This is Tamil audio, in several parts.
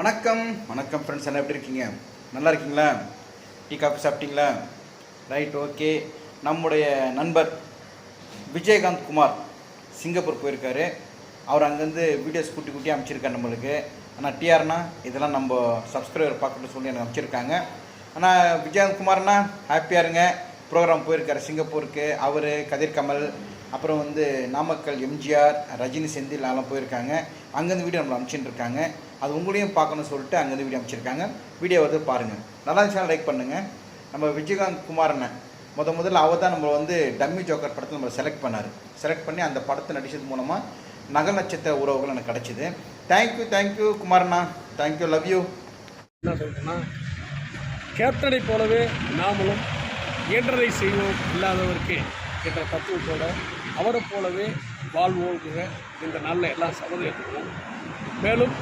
வணக்கம் வணக்கம் ஃப்ரெண்ட்ஸ், எல்லாம் எப்படி இருக்கீங்க? நல்லா இருக்கீங்களா? டீ காஃபி சாப்பிட்டீங்களா? Right, okay. நம்முடைய நண்பர் விஜயகாந்த் குமார் சிங்கப்பூர் போயிருக்காரு. அவர் அங்கேருந்து வீடியோஸ் குட்டி குட்டி அமைச்சிருக்காரு நம்மளுக்கு. ஆனால் டிஆர்னா இதெல்லாம் நம்ம சப்ஸ்கிரைபர் பார்க்கணும்னு சொல்லி எனக்கு அமைச்சிருக்காங்க. ஆனால் விஜயகாந்த் குமார்னா ஹாப்பியாக இருங்க. ப்ரோக்ராம் போயிருக்காரு சிங்கப்பூருக்கு. அவர் கதிர் கமல், அப்புறம் நாமக்கல் எம்ஜிஆர், ரஜினி, செந்தில் எல்லாம் போயிருக்காங்க. அங்கேருந்து வீடியோ நம்மளை அனுப்பிச்சுட்டு இருக்காங்க. அது உங்களையும் பார்க்கணும்னு சொல்லிட்டு அங்கேருந்து வீடியோ அமைச்சிருக்காங்க. வீடியோ பாருங்கள். நல்லா இருந்துச்சுன்னா லைக் பண்ணுங்கள். நம்ம விஜயகாந்த் குமார்னு முதல்ல அவர் தான் நம்ம டம்மி ஜோக்கர் படத்தில் நம்ம செலக்ட் பண்ணார். செலக்ட் பண்ணி அந்த படத்தை நடிச்சது மூலமாக நகல் நட்சத்திர உறவுகள் எனக்கு கிடச்சிது. தேங்க்யூ குமார்ண்ணா, தேங்க்யூ, லவ் யூ. என்ன சொல்கிறேன்னா, கேப்டனை போலவே நாமளும் இயன்றதை செய்வோம் இல்லாதவருக்கு என்ற தத்துவத்தோடு அவரை போலவே வாழ்வோங்கிற இந்த நாளில் எல்லாம் சபதம் ஏற்றுவோம். மேலும்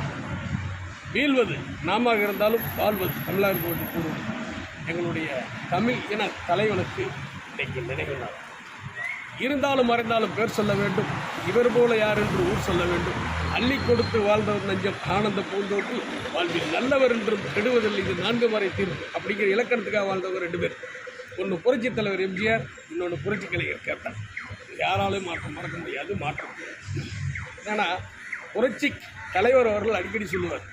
வீழ்வது நாம இருந்தாலும் வாழ்வது தமிழாக இருப்பது கூறுவது எங்களுடைய தமிழ் இன தலைவனுக்கு இன்றைக்கு நினைவு நாள். இருந்தாலும் மறைந்தாலும் பேர் சொல்ல வேண்டும், இவர் போல யார் என்று ஊர் சொல்ல வேண்டும். அள்ளி கொடுத்து வாழ்ந்தவர் நெஞ்சம் ஆனந்த பூந்தோட்டு வாழ்வில் நல்லவர் என்றும் கெடுவதில்லை, இது 4 வரை தீர்ப்பு அப்படிங்கிற இலக்கணத்துக்காக வாழ்ந்தவர் 2 பேர். ஒன்று புரட்சித் தலைவர் எம்ஜிஆர், இன்னொன்று புரட்சி கலைஞர் கேப்டன். யாராலும் மறக்க முடியாது, மாற்ற முடியாது. ஏன்னா புரட்சி தலைவர் அவர்கள் அடிக்கடி சொல்லுவார்,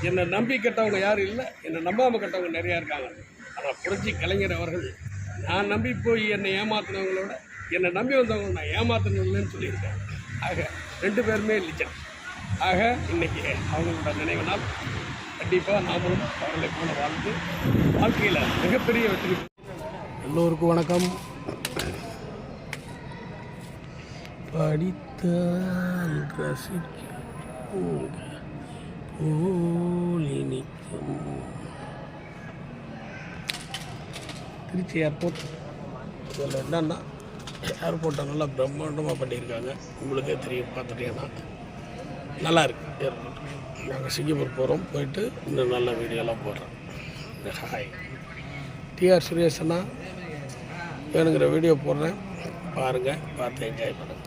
என்னை நம்பி கெட்டவங்க யாரும் இல்லை, என்னை நம்பாமல் கெட்டவங்க நிறையா இருக்காங்க. ஆனால் புரட்சி கலைஞர் அவர்கள், நான் நம்பி போய் என்னை ஏமாத்தினவங்களோட என்னை நம்பி வந்தவங்க நான் ஏமாத்தினவங்களேன்னு சொல்லியிருக்கேன். ஆக 2 பேருமே லிஜெண்ட். ஆக இன்றைக்கி அவங்களோட நினைவு நாள். கண்டிப்பாக நாமளும் அவர்களை போல வாழ்ந்து வாழ்க்கையில் மிகப்பெரிய வெற்றி. எல்லோருக்கும் வணக்கம். படித்தால் ரசிக்கும் போலினிக்கும். திருச்சி ஏர்போர்ட். இதில் என்னன்னா, ஏர்போர்ட்டை நல்லா பிரம்மாண்டமாக பண்ணியிருக்காங்க. உங்களுக்கே தெரியும், பார்த்துட்டீங்கன்னா நல்லா இருக்குது ஏர்போர்ட். நாங்கள் சிங்கப்பூர் போகிறோம், போயிட்டு இன்னும் நல்ல வீடியோலாம் போடுறோம். ஹாய், டிஆர் சுரேஷனா வேணுங்கிற வீடியோ போடுறேன், பாருங்கள், பார்த்து என்ஜாய் பண்ணுங்கள்.